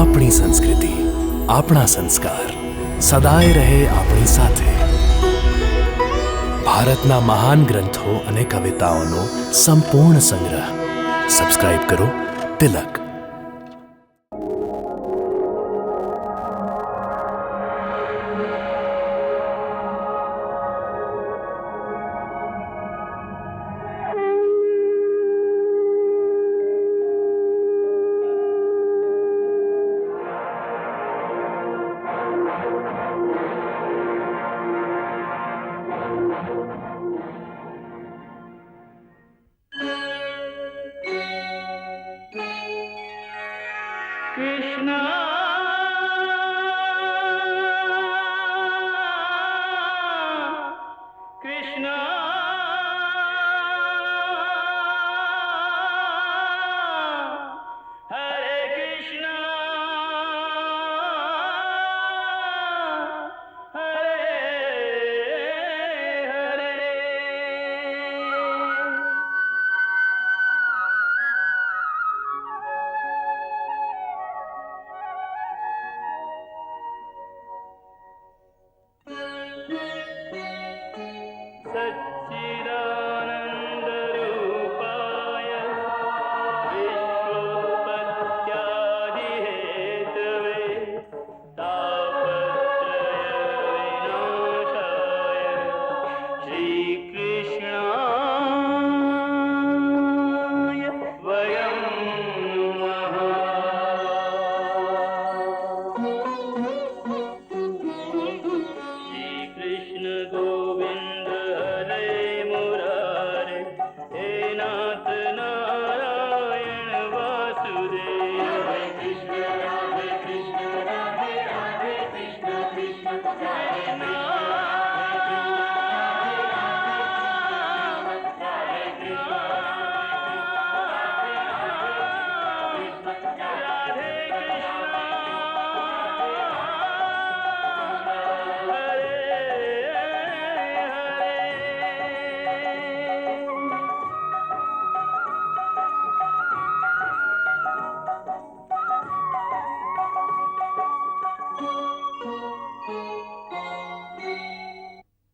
આપણી સંસ્કૃતિ, આપણા સંસ્કાર સદાય રહે આપણી સાથે. ભારતના મહાન ગ્રંથો અને કવિતાઓનો સંપૂર્ણ સંગ્રહ. સબસ્ક્રાઇબ કરો તિલક.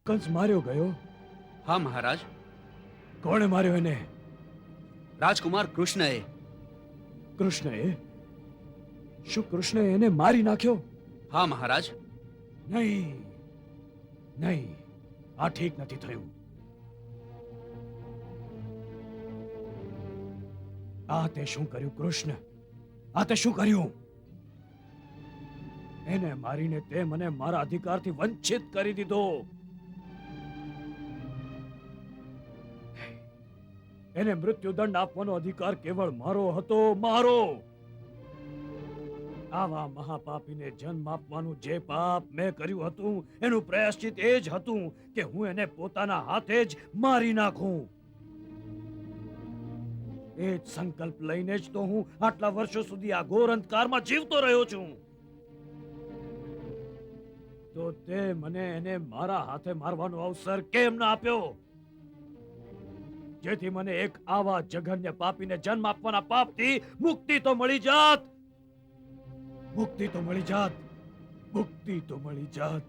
કંસ માર્યો ગયો? હા મહારાજ. કોણે માર્યો એને? રાજકુમાર કૃષ્ણએ. કૃષ્ણએ? શું કૃષ્ણએ એને મારી નાખ્યો? હા મહારાજ. નહીં નહીં, આ ઠીક નથી થયું. આ તે શું કર્યું કૃષ્ણ? આ તે શું કર્યું? એને મારીને તે મને મારા અધિકારથી વંચિત કરી દીધો. એને મૃત્યુદંડ આપવાનો અધિકાર કેવળ મારો હતો, મારો. આવા મહાપાપીને જન્મ આપવાનું જે પાપ મેં કર્યું હતું એનું પ્રાયશ્ચિત એ જ હતું કે હું એને પોતાના હાથે જ મારી નાખું. એ જ સંકલ્પ લઈને જ તો હું આટલા વર્ષો સુધી આ ઘોર અંધકારમાં જીવતો રહ્યો છું. તો તે મને એને મારા હાથે મારવાનો અવસર કેમ ના આપ્યો, જેથી મને એક આવા જઘન્ય પાપીને જન્મ આપવાના પાપથી મુક્તિ તો મળી જાત. મુક્તિ તો મળી જાત. મુક્તિ તો મળી જાત.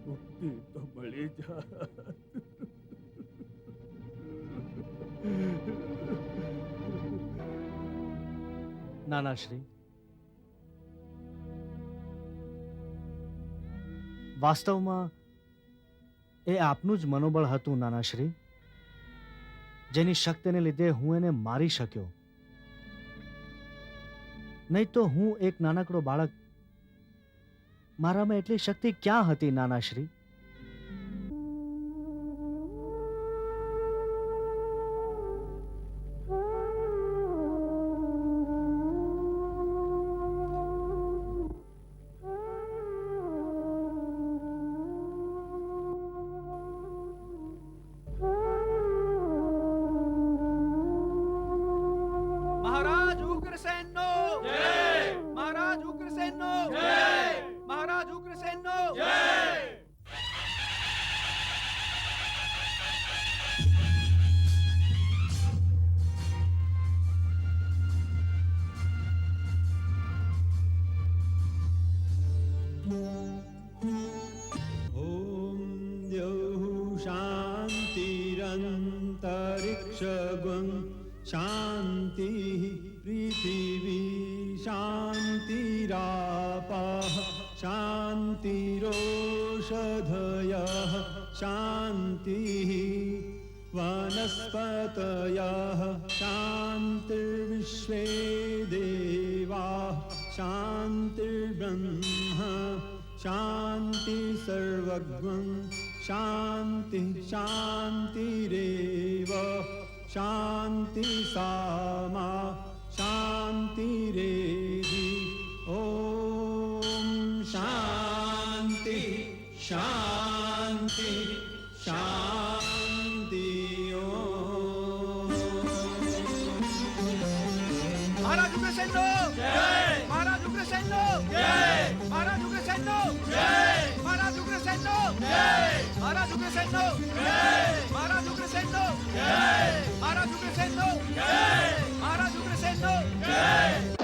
મુક્તિ તો મળી જાત. નાનાશ્રી, વાસ્તવમાં એ આપનું જ મનોબળ હતું નાનાશ્રી, જેની શક્તિને લીધે હું એને મારી શક્યો. નહીં તો હું એક નાનકડો બાળક, મારામાં એટલી શક્તિ ક્યાં હતી નાનાશ્રી? મહારાજ ઉગ્રસેનનો જય! મહારાજ ઉગ્રસેનનો જય! મહારાજ ઉગ્રસેનનો જય! शान्तिः पृथिवी शान्तिरापः शान्तिरोषधयः शान्तिः वनस्पतयः शान्तिर्विश्वे देवाः शान्तिर्ब्रह्म शान्ति सर्वज्ञं शान्ति शान्तिरेव शान्ति सामा शान्तिरेधि ॐ शान्ति शान्ति शान्ति ॐ महाराज उग्रसेनो जय महाराज उग्रसेनो जय महाराज उग्रसेनो जय महाराज उग्रसेनो जय महाराज उग्रसेनो जय महाराज उग्रसेनो जय महाराज उग्रसेनो जय महाराज उग्रसेनो जय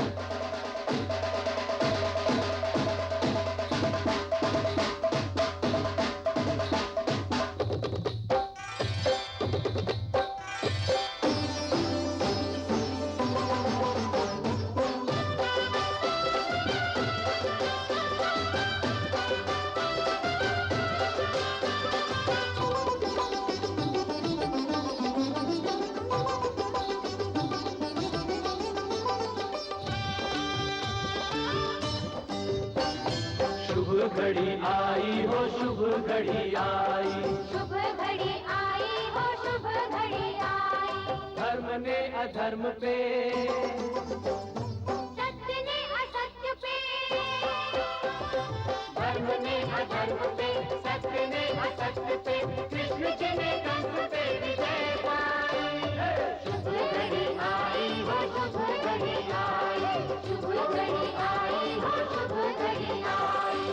घड़ी आई हो शुभ घड़ी आई शुभ घड़ी आई हो शुभ घड़ी आई धर्म ने अधर्म पे सत्य ने असत्य पे धर्म ने अधर्म पे सत्य ने असत्य पे कृष्ण जी ने कंस पे विजय पाई शुभ घड़ी आई हो शुभ घड़ी आई शुभ घड़ी आई हो शुभ घड़ी आई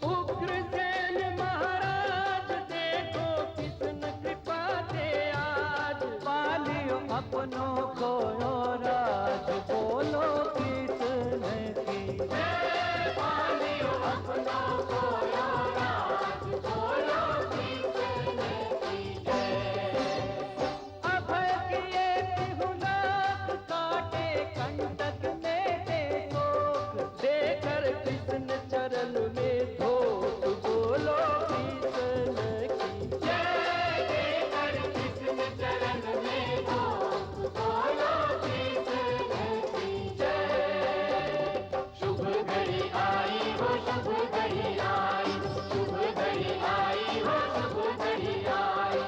उग्रसेन महाराज देखो कितन कृपा दे आज पालियो अपनों को राज बोलो कितने की पालियो अपनों को राज बोलो कितने की अभय किए तिहुनाक काटे कंटक में देखो देकर कृष्ण चरण में धोख बोलो कृष्ण की जय देकर कृष्ण चरण में धोख बोलो कृष्ण की जय शुभ घड़ी आई हो शुभ घड़ी आई शुभ घड़ी आई हो शुभ घड़ी आई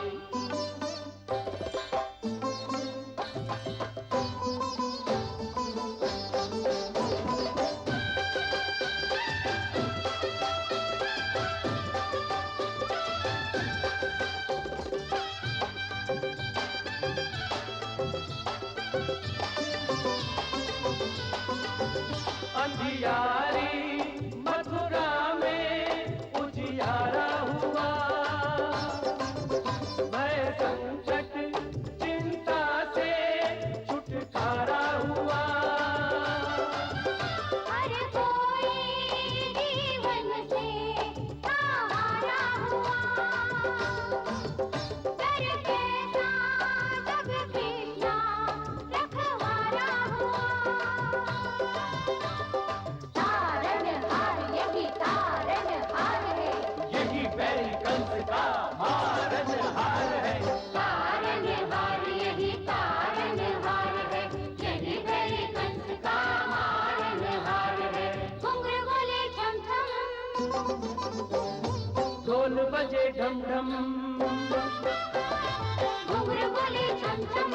अंधियारी मथुरा में उजियारा हुआ भय संकट चिंता से छुटकारा हुआ हर कोई जीवन से आवारा हुआ कर कैसा जग कृष्णा रखवारा हुआ तारनहार यही तारनहार है यही बैल कंस का मारनहार है तारनहार यही तारनहार है यही बैल कंस का मारनहार है घुंघरू बोले छम छम ढोल बजे ढम ढम घुंघरू बोले छम छम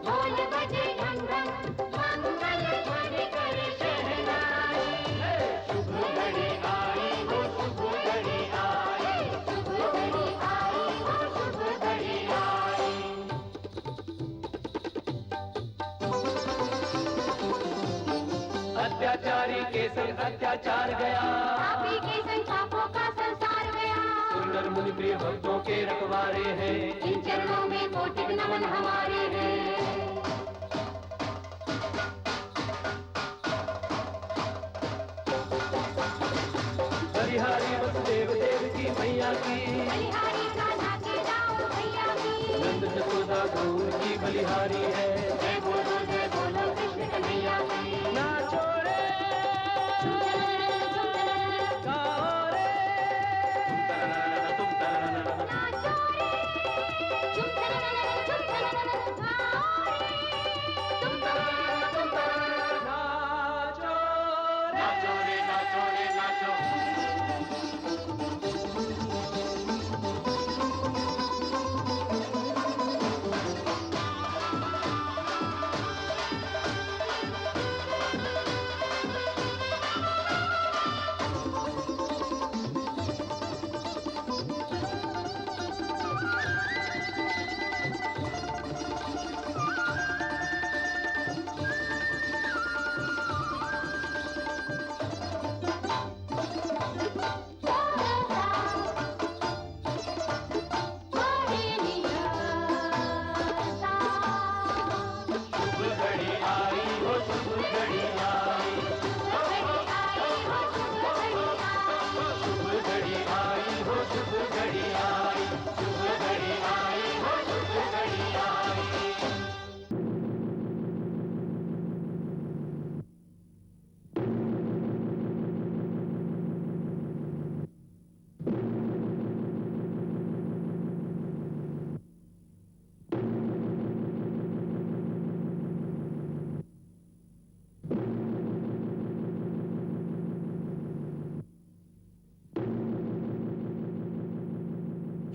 ढोल बजे ढम ढम मंगल ध्वनि करे शहनाई शुभ घड़ी आई हो शुभ घड़ी आई शुभ घड़ी आई हो शुभ घड़ी आई अत्याचारी के संग अत्याचार गया पापी के संग पापों का संसार गया सुंदर मुनि प्रिय भक्तों के रखवारे हैं इन चरणों में कोटि नमन हमारे हैं हरिहरि वसुदेव देव की जय बोलो कृष्ण कन्हैया की नाचो रे गाओ रे नाचो रे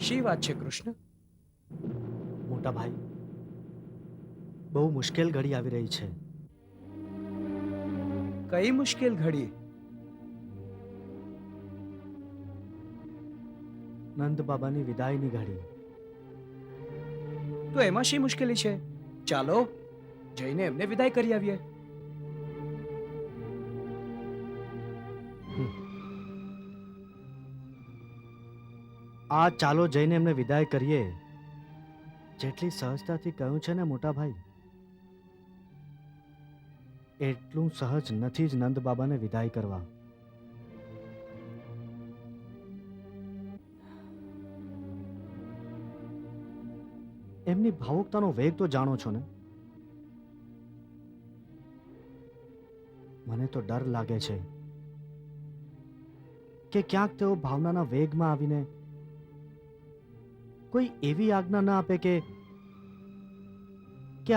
શી વાત છે કૃષ્ણ? મોટા ભાઈ, બહુ મુશ્કેલ ઘડી આવી રહી છે. કઈ મુશ્કેલ ઘડી? નંદ બાબાની વિદાયની ઘડી. તો એમાં શી મુશ્કેલી છે? ચાલો જઈને એમને વિદાય કરી આવીએ. આ ચાલો જઈને એમને વિદાય કરીએ જેટલી સહજતાથી કહ્યું છે ને મોટા ભાઈ, એટલું સહજ નથી જ નંદ બાબાને વિદાય કરવા. એમની ભાવુકતાનો વેગ તો જાણો છો ને. મને તો ડર લાગે છે કે ક્યાંક તેઓ ભાવનાના વેગમાં આવીને કોઈ એવી આજ્ઞા ના આપે કે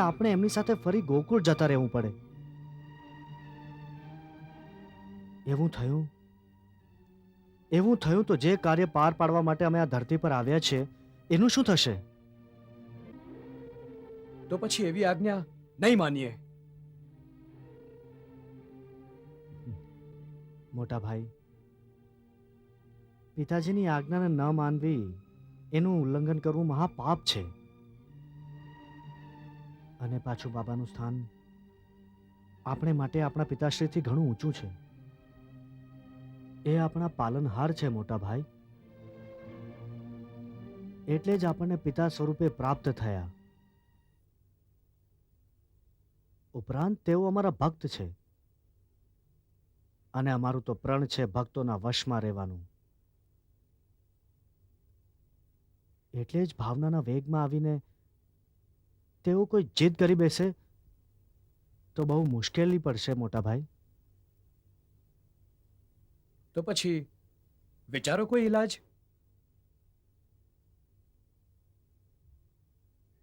આપણે એમની સાથે ફરી ગોકુળ જતા રહેવું પડે. એવું થયું તો જે કાર્ય પાર પાડવા માટે અમે આ ધરતી પર આવ્યા છીએ એનું શું થશે? તો પછી એવી આજ્ઞા નહીં માનીએ. મોટા ભાઈ, પિતાજીની આજ્ઞાને ન માનવી એનું ઉલ્લંઘન કરવું મહાપાપ છે. અને પાછું બાબાનું સ્થાન આપણે માટે આપણા પિતાશ્રીથી ઘણું ઊંચું છે. એ આપણા પાલનહાર છે મોટા ભાઈ. એટલે જ આપણને પિતા સ્વરૂપે પ્રાપ્ત થયા. ઉપરાંત તેઓ અમારા ભક્ત છે અને અમારું તો પ્રણ છે ભક્તોના વશમાં રહેવાનું. એટલે જ ભાવનાના વેગમાં આવીને તેઓ કોઈ જીદ કરી બેસે તો બહુ મુશ્કેલી પડશે મોટા ભાઈ. તો પછી વિચારો કોઈ ઈલાજ.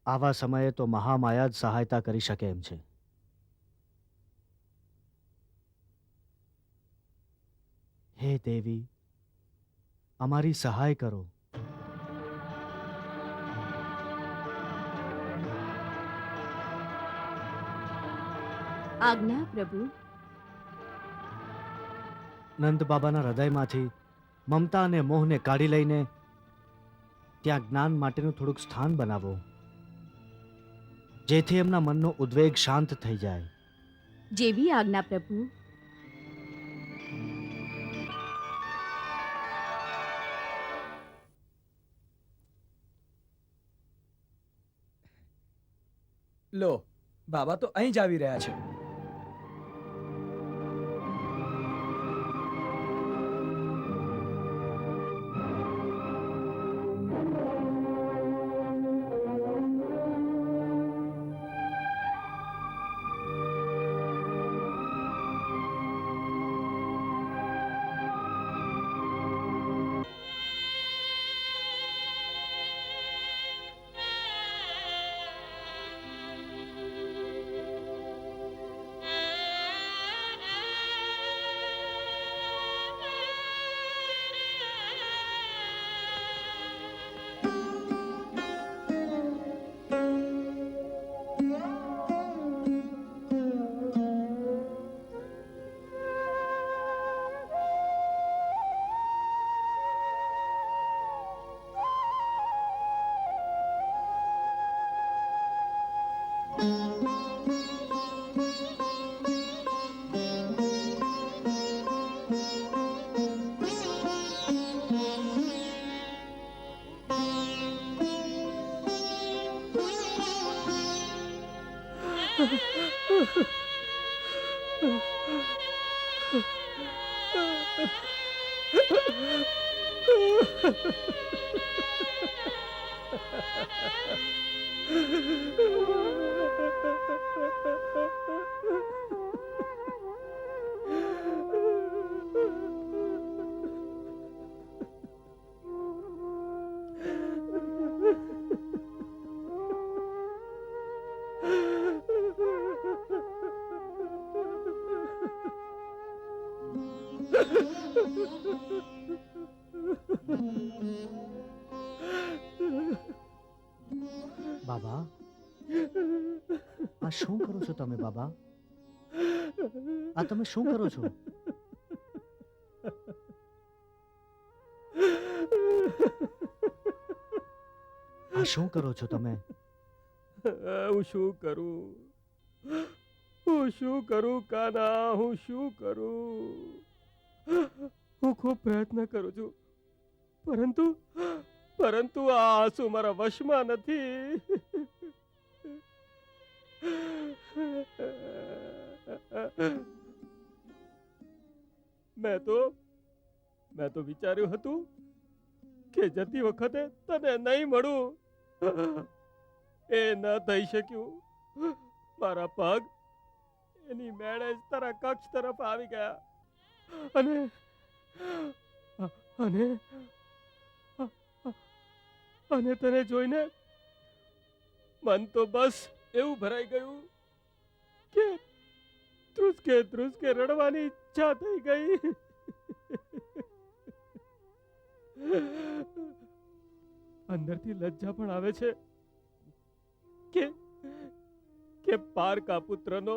આવા સમયે તો મહામાયા જ સહાયતા કરી શકે એમ છે. હે દેવી, અમારી સહાય કરો. આજ્ઞા પ્રભુ. નંદ બાબાના હૃદયમાંથી મમતા અને મોહને કાઢી લઈને ત્યાં જ્ઞાન માટેનું થોડુંક સ્થાન બનાવો, જેથી એમના મનનો ઉદ્વેગ શાંત થઈ જાય. જેવી આજ્ઞા પ્રભુ. લો, બાબા તો અહીં જ આવી રહ્યા છે. બાબા, આ શું કરો છો તમે બાબા? આ તમે શું કરો છો? આ શું કરો છો તમે? હું શું કરું? હું શું કરું કાના? હું શું કરું? હું ખૂબ પ્રયત્ન કરું છું, પરંતુ પરંતુ આ આંસુ મારા વશમાં નથી. મેં તો વિચાર્યું હતું કે જતી વખતે તને નહીં મળું. એ ન થઈ શક્યું. મારા પગ એની મેળે જ તારા કક્ષ તરફ આવી ગયા અને અને અને તને જોઈને મન તો બસ એવું ભરાઈ ગયું કે ધ્રુસકે ધ્રુસકે રડવાની ઈચ્છા થઈ ગઈ. અંદરથી લજ્જા પણ આવે છે કે પારકા પુત્રનો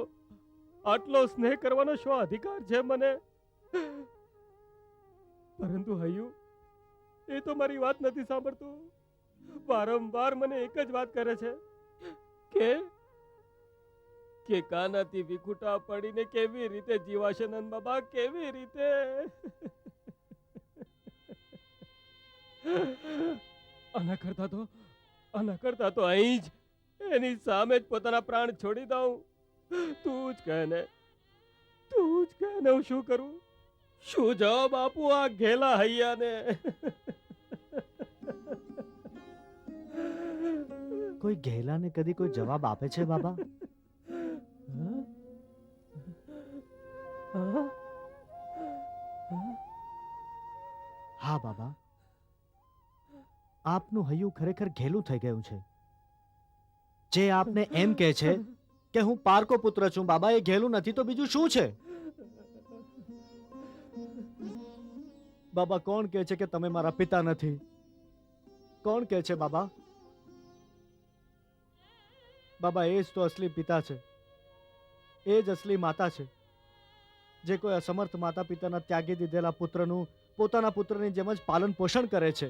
આટલો સ્નેહ કરવાનો શું અધિકાર છે મને? પરંતુ હૈયું એ તો મારી વાત નથી સાંભળતું. વારંવાર મને એક જ વાત કરે છે કે કાનાથી વિખુટા પડીને કેવી રીતે જીવાશે નંદ બાબા, કેવી રીતે? આના કરતા તો અહીં જ એની સામે જ પોતાના પ્રાણ છોડી દઉં. તું જ કહે ને હું શું કરું? શું જવાબ આપું આ ઘેલા હૈયાને? કોઈ ઘેલાને કદી કોઈ જવાબ આપે છે બાબા? હા બાબા, આપનું હૈયું ખરેખર ઘેલું થઈ ગયું છે. જે આપને એમ કહે છે કે હું પારકો પુત્ર છું બાબા, એ ઘેલું નથી તો બીજું શું છે? બાબા, કોણ કહે છે કે તમે મારા પિતા નથી? કોણ કહે છે બાબા? બાબા, એ જ તો અસલી પિતા છે, એ જ અસલી માતા છે, જે કોઈ અસમર્થ માતા પિતાના ત્યાગી દીધેલા પુત્રનું પોતાના પુત્રની જેમ જ પાલન પોષણ કરે છે.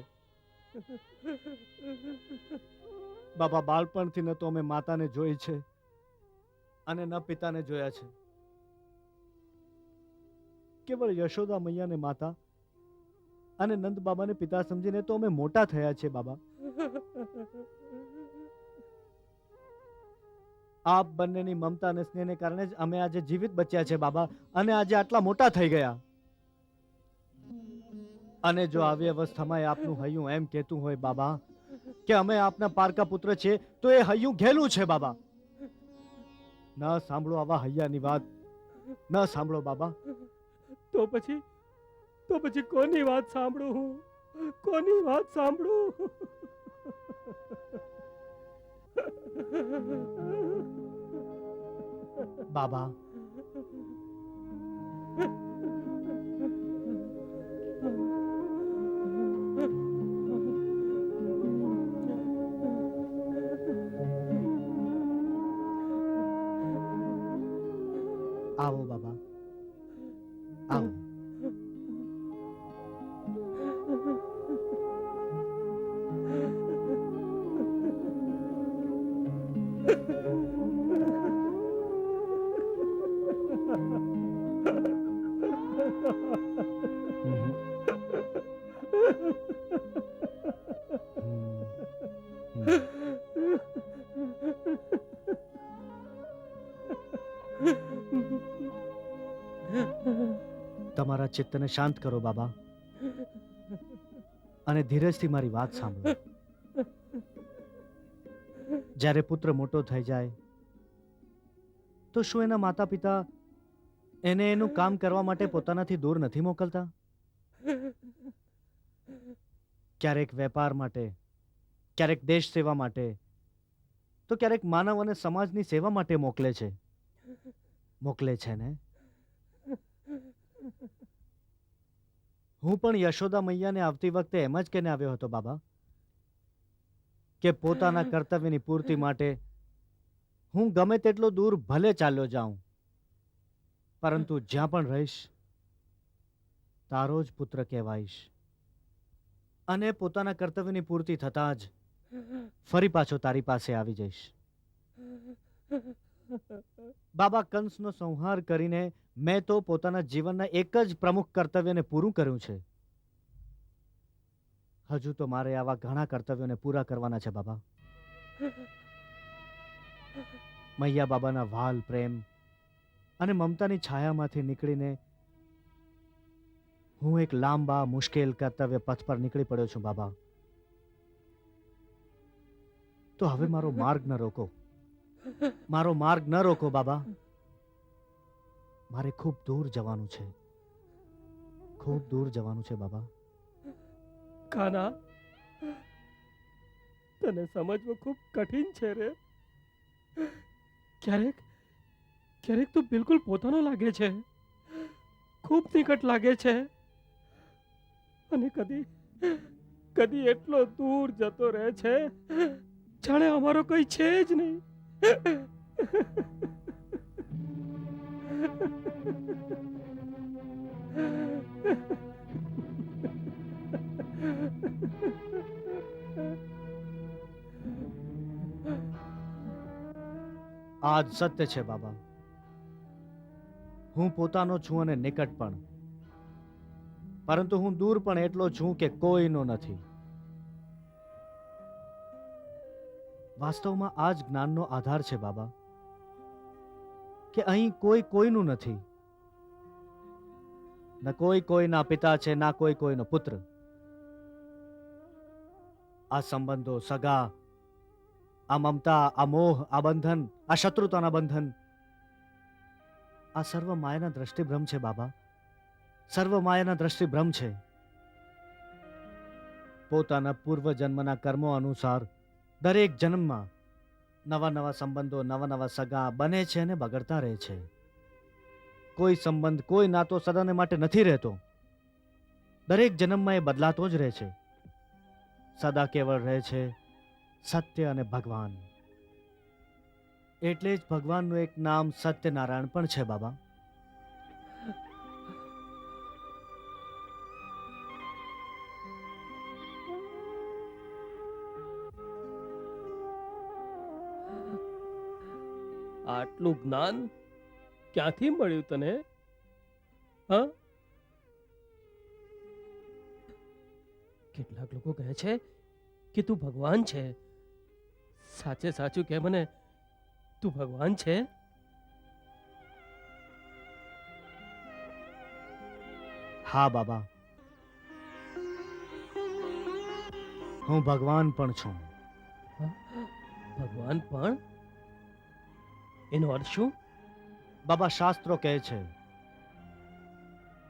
બાબા, બાળપણથી ન તો અમે માતાને જોઈ છે અને ન પિતાને જોયા છે. કેવળ યશોદા મૈયાને માતા અને નંદ બાબાને પિતા સમજીને તો અમે મોટા થયા છે બાબા. આપ બંનેની મમતા અને સ્નેહને કારણે જ અમે આજે જીવિત બચ્યા છે બાબા, અને આજે આટલા મોટા થઈ ગયા. અને જો આવી અવસ્થામાં આપનું હૈયું એમ કહેતું હોય બાબા કે અમે આપના પારકા પુત્ર છીએ, તો એ હૈયું ઘેલું છે બાબા. ન સાંભળો આવા હૈયાની વાત, ન સાંભળો બાબા. તો પછી કોની વાત સાંભળું હું? કોની વાત સાંભળું? બાબા, આવો બાબા, આવો. તમારા ચિત્તને શાંત કરો બાબા અને ધીરજથી મારી વાત સાંભળો. જ્યારે પુત્ર મોટો થઈ જાય તો શું એના માતા પિતા એને એનું કામ કરવા માટે પોતાનાથી દૂર નથી મોકલતા? ક્યારેક વેપાર માટે, ક્યારેક દેશ સેવા માટે, તો ક્યારેક માનવ અને સમાજની સેવા માટે મોકલે છે ને? હું પણ યશોદા મૈયાને આવતી વખતે એમ જ કહીને આવ્યો હતો બાબા કે પોતાના કર્તવ્યની પૂર્તિ માટે હું ગમે તેટલો દૂર ભલે ચાલ્યો જાઉં, પરંતુ જ્યાં પણ રહીશ તારો જ પુત્ર કહેવાઈશ અને પોતાના કર્તવ્યની પૂર્તિ થતાં જ ફરી પાછો તારી પાસે આવી જઈશ. બાબા, કંસનો સંહાર કરીને મેં તો પોતાના જીવનના એક જ પ્રમુખ કર્તવ્યને પૂરું કર્યું છે. હજુ તો મારે આવા ઘણા કર્તવ્યોને પૂરા કરવાના છે બાબા. મૈયા બાબાના વાલ પ્રેમ અને મમતાની છાયામાંથી નીકળીને હું એક લાંબા મુશ્કેલ કર્તવ્ય પથ પર નીકળી પડ્યો છું બાબા. તો હવે મારો માર્ગ ન રોકો, મારો માર્ગ ન રોકો બાબા. મારે ખૂબ દૂર જવાનું છે, ખૂબ દૂર જવાનું છે બાબા. કાના, તને સમજવું ખૂબ કઠિન છે રે. ક્યારેક ક્યારેક તું બિલકુલ પોતાનો લાગે છે, ખૂબ નિકટ લાગે છે, અને કદી કદી એટલો દૂર જતો રહે છે જાણે અમારો કોઈ છે જ નહીં. આ જ સત્ય છે બાબા. હું પોતાનો છું અને નિકટ પણ, પરંતુ હું દૂર પણ એટલો છું કે કોઈનો નથી. વાસ્તવમાં આ જ જ્ઞાનનો આધાર છે બાબા, કે અહીં કોઈ કોઈનું નથી. ન કોઈ કોઈના પિતા છે, ના કોઈ કોઈનો પુત્ર. આ સંબંધો, સગા, આ મમતા, આ મોહ, આ બંધન, આ શત્રુતાના બંધન, આ સર્વ માયાના દ્રષ્ટિભ્રમ છે બાબા. સર્વ માયાના દ્રષ્ટિભ્રમ છે. પોતાના પૂર્વ જન્મના કર્મો અનુસાર દરેક જન્મમાં નવા નવા સંબંધો, નવા નવા સગા બને છે અને બગડતા રહે છે. કોઈ સંબંધ, કોઈ નાતો સદાને માટે નથી રહેતો. દરેક જન્મમાં એ બદલાતો જ રહે છે. સદા કેવળ રહે છે સત્ય અને ભગવાન. એટલે જ ભગવાનનું એક નામ સત્યનારાયણ પણ છે બાબા. આટલું જ્ઞાન ક્યાંથી મળ્યું તને? હા, કેટલાક લોકો કહે છે કે તું ભગવાન છે. સાચે સાચું કે મને, તું ભગવાન છે? હા બાબા, હું ભગવાન પણ છું. ભગવાન પણ? એનો અર્થ શું? બાબા, શાસ્ત્રો કહે છે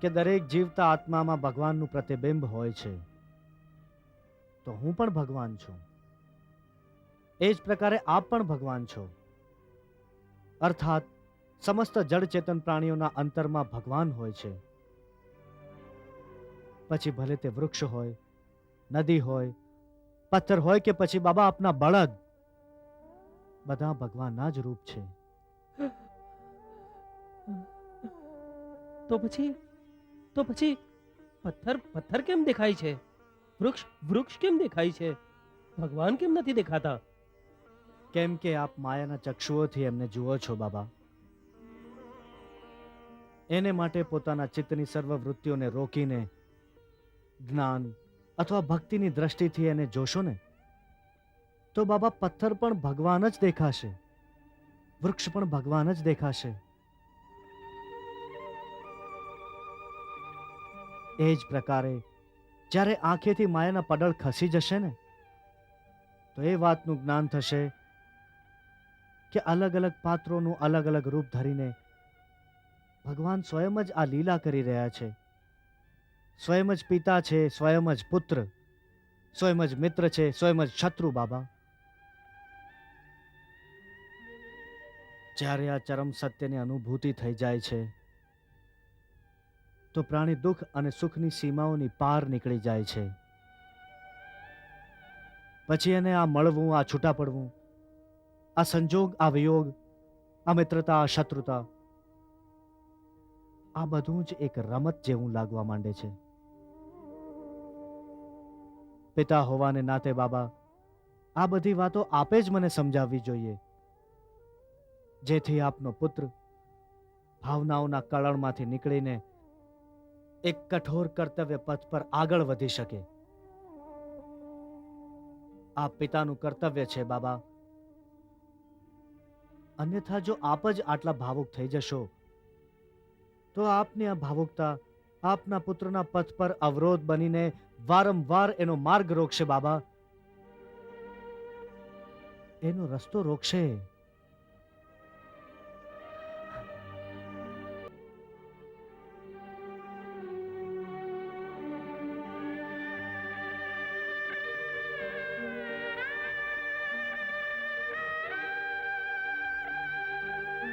કે દરેક જીવતા આત્મામાં ભગવાનનું પ્રતિબિંબ હોય છે. તો હું પણ ભગવાન છું. એ જ પ્રકારે આપ પણ ભગવાન છો. અર્થાત સમસ્ત જડ ચેતન પ્રાણીઓના અંતરમાં ભગવાન હોય છે. પછી ભલે તે વૃક્ષ હોય, નદી હોય, પથ્થર હોય કે પછી બાબા આપના બળદ, બધા ભગવાનના જ રૂપ છે. તો પછી પથ્થર કેમ દેખાય છે? વૃક્ષ કેમ દેખાય છે? ભગવાન કેમ નથી દેખાતા? કેમ કે આપ માયાના ચક્ષુઓથી એમને જુઓ છો બાબા. એને માટે પોતાના ચિત્તની સર્વ વૃત્તિઓને રોકીને જ્ઞાન અથવા ભક્તિની દ્રષ્ટિથી એને જોશો ને તો બાબા પથ્થર પણ ભગવાન જ દેખાશે, વૃક્ષ પણ ભગવાન જ દેખાશે. એ જ પ્રકારે જ્યારે આંખેથી માયાના પડળ ખસી જશે ને તો એ વાતનું જ્ઞાન થશે કે અલગ અલગ પાત્રોનું અલગ અલગ રૂપ ધરીને ભગવાન સ્વયં જ આ લીલા કરી રહ્યા છે. સ્વયં જ પિતા છે, સ્વયં જ પુત્ર, સ્વયં જ મિત્ર છે, સ્વયં જ શત્રુ. બાબા, જ્યારે આ ચરમ સત્યની અનુભૂતિ થઈ જાય છે તો પ્રાણી દુઃખ અને સુખની સીમાઓની પાર નીકળી જાય છે. પછી એને આ મળવું, આ છૂટા પડવું, આ સંજોગ, આ વિયોગ, આ મિત્રતા, આ શત્રુતા, આ બધું જ એક રમત જેવું લાગવા માંડે છે. પિતા હોવાને નાતે બાબા, આ બધી વાતો આપે જ મને સમજાવવી જોઈએ, જેથી આપનો પુત્ર ભાવનાઓના કળણમાંથી નીકળીને એક કઠોર કર્તવ્ય પથ પર આગળ વધી શકે. આ પિતાનું કર્તવ્ય છે બાબા. અન્યથા જો આપ જ આટલા ભાવુક થઈ જશો તો આપની આ ભાવુકતા આપના પુત્રના પથ પર અવરોધ બનીને વારંવાર એનો માર્ગ રોકશે બાબા, એનો રસ્તો રોકશે.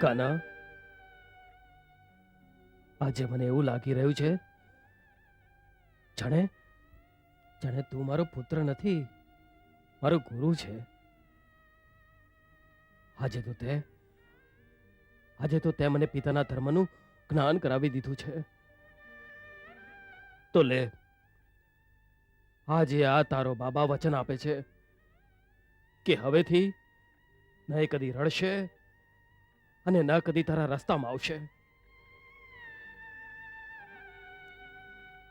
કાના, આજે મને એવું લાગી રહ્યું છે જાણે જાણે તું મારો પુત્ર નથી, મારો ગુરુ છે. આજે તો તે મને પિતાના ધર્મનું જ્ઞાન કરાવી દીધું છે. તો લે, આજે આ તારો બાબા વચન આપે છે કે હવેથી ન એ કદી રડશે અને ન કદી તારા રસ્તામાં આવશે.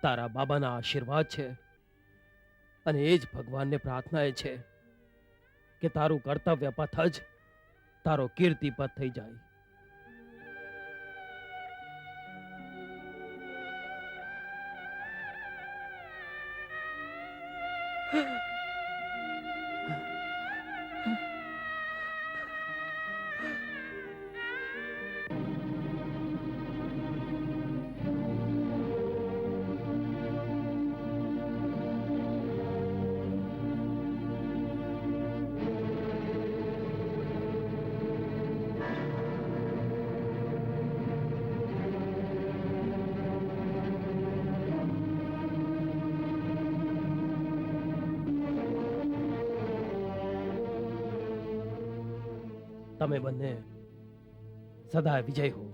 તારા બાબાના આશીર્વાદ છે અને એ જ ભગવાનને પ્રાર્થના એ છે કે તારું કર્તવ્ય પથ જ તારો કીર્તિ પથ થઈ જાય. તમે બંને સદા વિજય હો.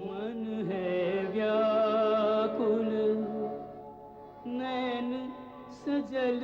मन है व्याकुल नैन सजल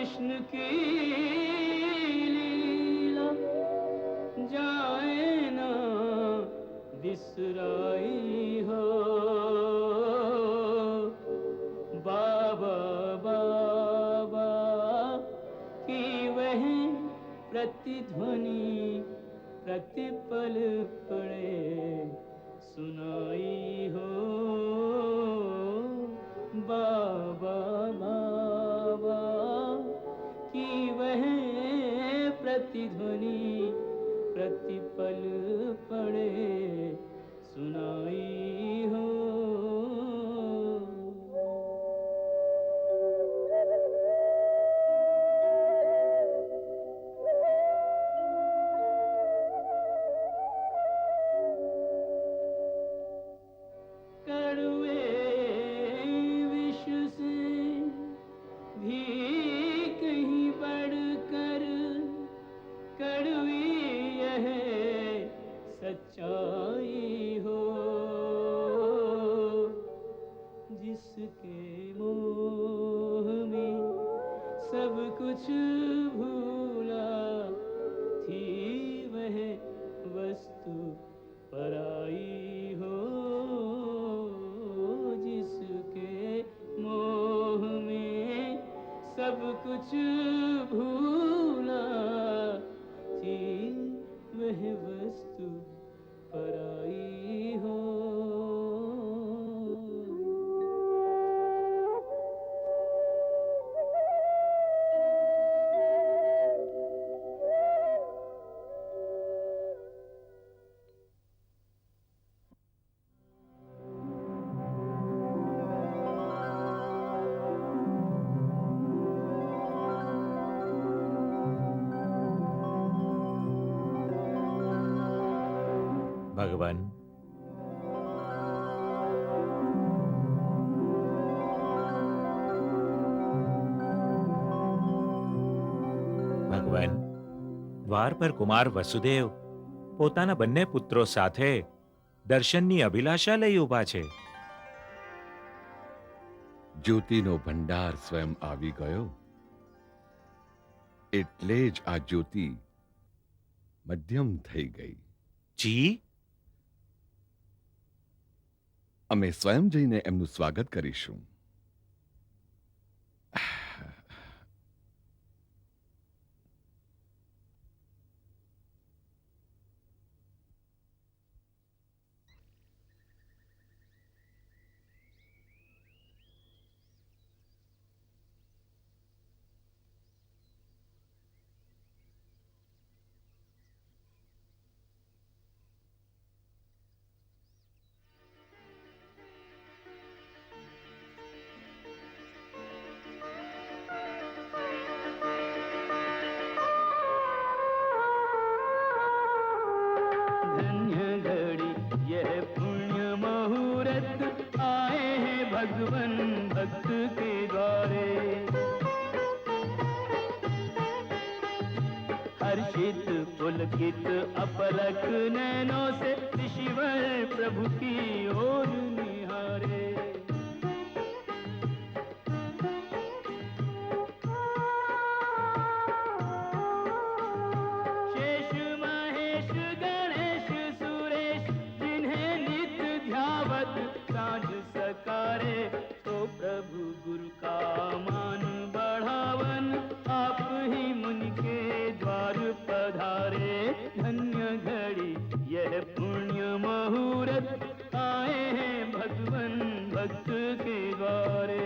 कृष्ण की लीला जाए ना बिसराई हो। बाबा बाबा की वह प्रतिध्वनि प्रतिपल पड़े सुनाई हो। बाबा बाबा की वह प्रतिध्वनि प्रतिपल पड़े सुनाई हो। कड़वे विष से भी कहीं बढ़कर कड़वी यह सच्चाई हो। जिसके मोह में सब कुछ भूला थी वह वस्तु पराई हो। जिसके मोह में सब कुछ भूला थी वह वस्तु पराई हो। ભગવાન ભગવાન દ્વાર પર કુમાર વસુદેવ પોતાના બંને પુત્રો સાથે દર્શનની અભિલાષા લઈ ઊભા છે. જ્યોતિનો ભંડાર સ્વયં આવી ગયો એટલે જ આ જ્યોતિ મધ્યમ થઈ ગઈ. જી અમે સ્વયં જઈને એમનું સ્વાગત કરીશું. भगवन भक्त के द्वारे हर्षित पुलकित अपलक नैनों से ऋषिवर प्रभु की ओर निहारे. शेष महेश गणेश सुरेश जिन्हें नित्य ध्यावत साँझ सकारे तो प्रभु गुरु का मान बढ़ावन आप ही मुनि के द्वार पधारे. धन्य घड़ी यह पुण्य मुहूर्त आए हैं भगवन भक्त के द्वारे.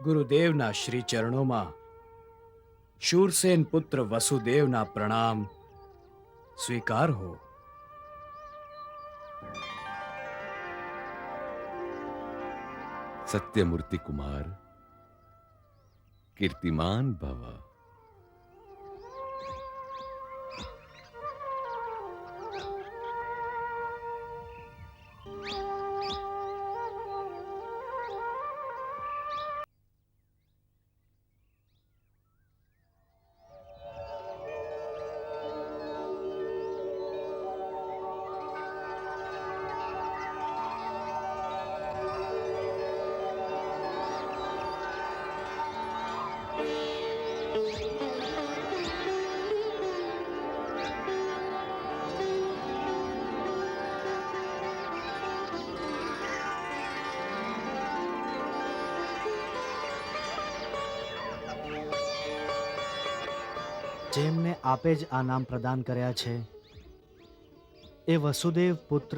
ગુરુદેવના શ્રી ચરણોમાં શૂરસેન પુત્ર વસુદેવના પ્રણામ સ્વીકાર હો. સત્યમૂર્તિ કુમાર કીર્તિમાન ભવ. જેમને આપે જ આ નામ પ્રદાન કર્યા છે એ વસુદેવ પુત્ર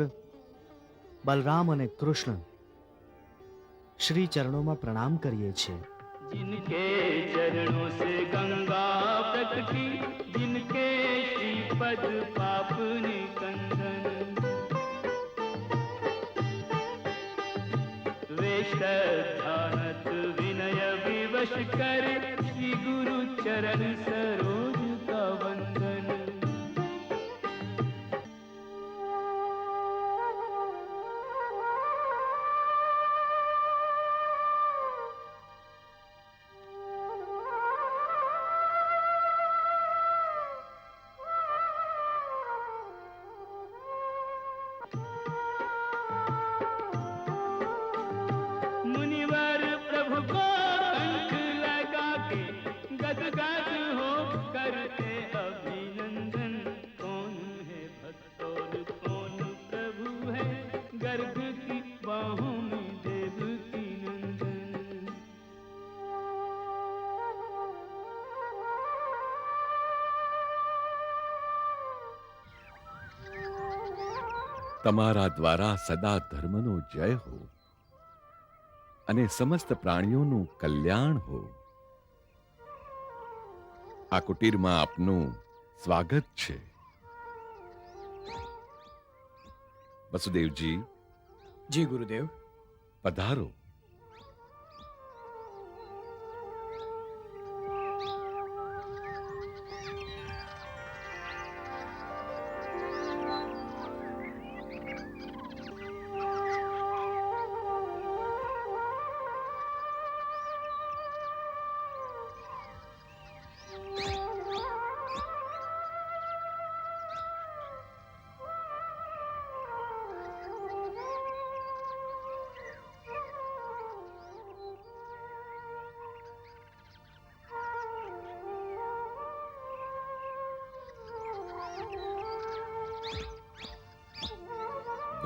બલરામ અને કૃષ્ણ શ્રી ચરણોમાં પ્રણામ કરીએ છીએ. जिनके चरणों से गंगा प्रकटी, जिनके श्री पद पाप निकंदन, वे श्रद्धानत विनय विवश कर श्री गुरु चरण सरोज का वंदन. मुनिवर प्रभु को कंठ लगा के गदगद हो करते अभिनंदन. कौन है भक्त और कौन प्रभु है, गर्भ की बाहों में देवकी नंदन. તમારા દ્વારા સદા ધર્મનો જય હો અને સમસ્ત પ્રાણીઓનું કલ્યાણ હો. આ કુટીરમાં આપનું સ્વાગત છે. વસુદેવજી, જી ગુરુદેવ. પધારો.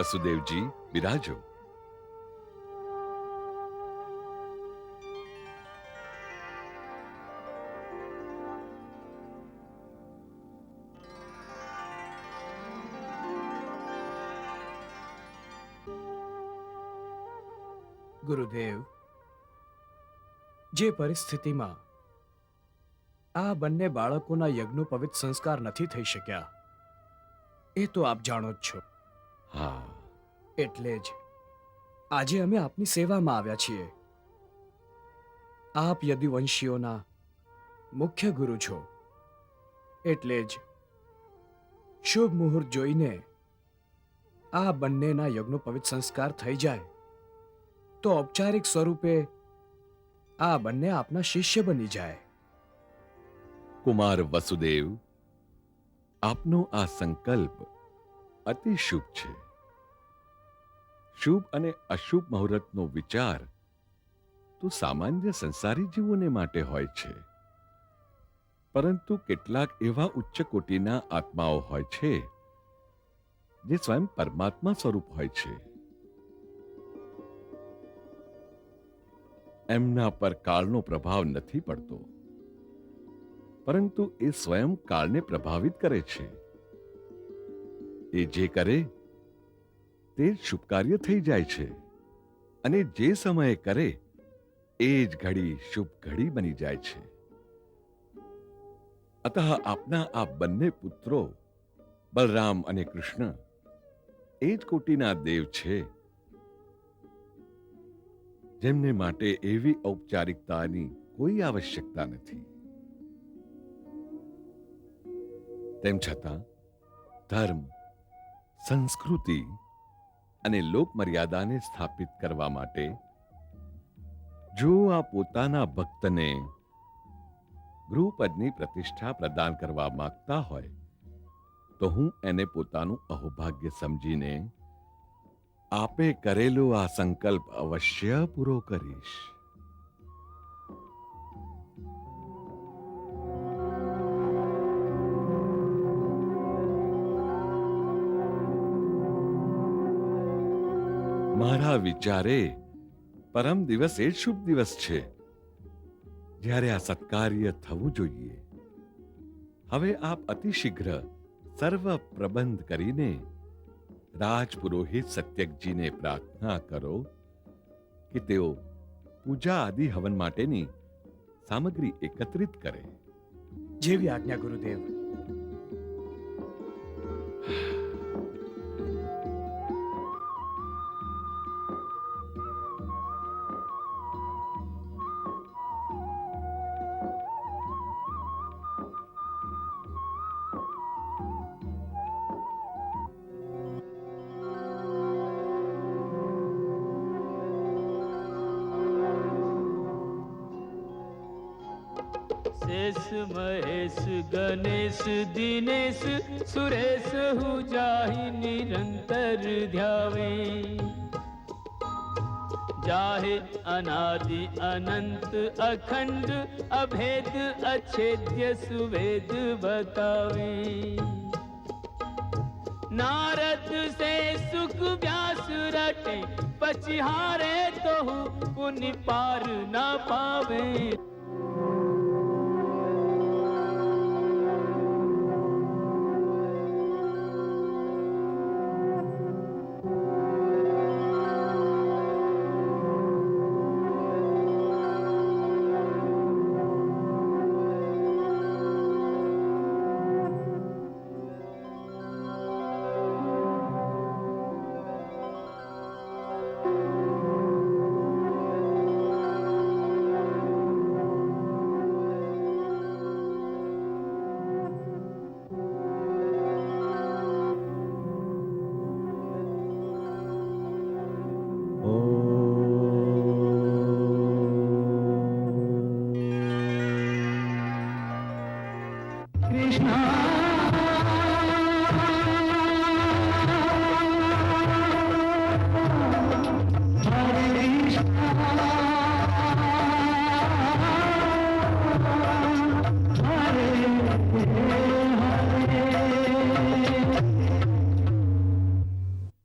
વસુદેવજી, બિરાજો. ગુરુદેવ, જે પરિસ્થિતિમાં આ બંને બાળકોના યજ્ઞોપવિત સંસ્કાર નથી થઈ શક્યા એ તો આપ જાણો જ છો. હા, એટલે જ આજે અમે આપની સેવામાં આવ્યા છીએ. આપ યદુવંશીઓના મુખ્ય ગુરુ છો, એટલે જ શુભ મુહૂર્ત જોઈને આ બંનેના યજ્ઞોપવિત સંસ્કાર થઈ જાય તો ઔપચારિક સ્વરૂપે આ બંને આપના શિષ્ય બની જાય. કુમાર વસુદેવ, આપનો આ સંકલ્પ અતિ શુભ છે. શુભ અને અશુભ મુહૂર્તનો વિચાર તો સામાન્ય સંસારી જીવોને માટે હોય છે, પરંતુ કેટલાક એવા ઉચ્ચ કોટીના આત્માઓ હોય છે જે સ્વયં પરમાત્મા સ્વરૂપ હોય છે. એમના પર કાળનો પ્રભાવ નથી પડતો, પરંતુ એ સ્વયં કાળને પ્રભાવિત કરે છે. એ જે કરે તે જ શુભ કાર્ય થઈ જાય છે, અને જે સમયે કરે એ જ ઘડી શુભ ઘડી બની જાય છે. અતઃ આપના આ બંને પુત્રો બલરામ અને કૃષ્ણ એ જ કોટીના દેવ છે, જેમને માટે એવી ઔપચારિકતાની કોઈ આવશ્યકતા નથી. તેમ છતાં ધર્મ, સંસ્કૃતિ અને લોકમર્યાદાને સ્થાપિત કરવા માટે જો આ પોતાના ભક્તને ગૃહપદની પ્રતિષ્ઠા પ્રદાન કરવા માંગતા હોય તો હું એને પોતાનું અહોભાગ્ય સમજીને આપે કરેલો આ સંકલ્પ અવશ્ય પૂરો કરીશ. મારા વિચારે પરમ દિવસ એ જ શુભ દિવસ છે જ્યારે આ સત્કાર્ય થવું જોઈએ. હવે આપ અતિશીઘ્ર સર્વ પ્રબંધ કરીને રાજપુરોહિત સત્યકજીને પ્રાર્થના કરો કે તેઓ પૂજા આદિ હવન માટેની સામગ્રી એકત્રિત કરે. જેવી આજ્ઞા ગુરુદેવ. शेष महेश गणेश दिनेश सुरेश हु जाहि निरंतर ध्यावे जाहे अनादि अनंत अखंड अभेद अच्छेद्य सुवेद बतावे. नारद से सुख व्यास रटे पचिहारे तो पुनि पार न पावे. कृष्णा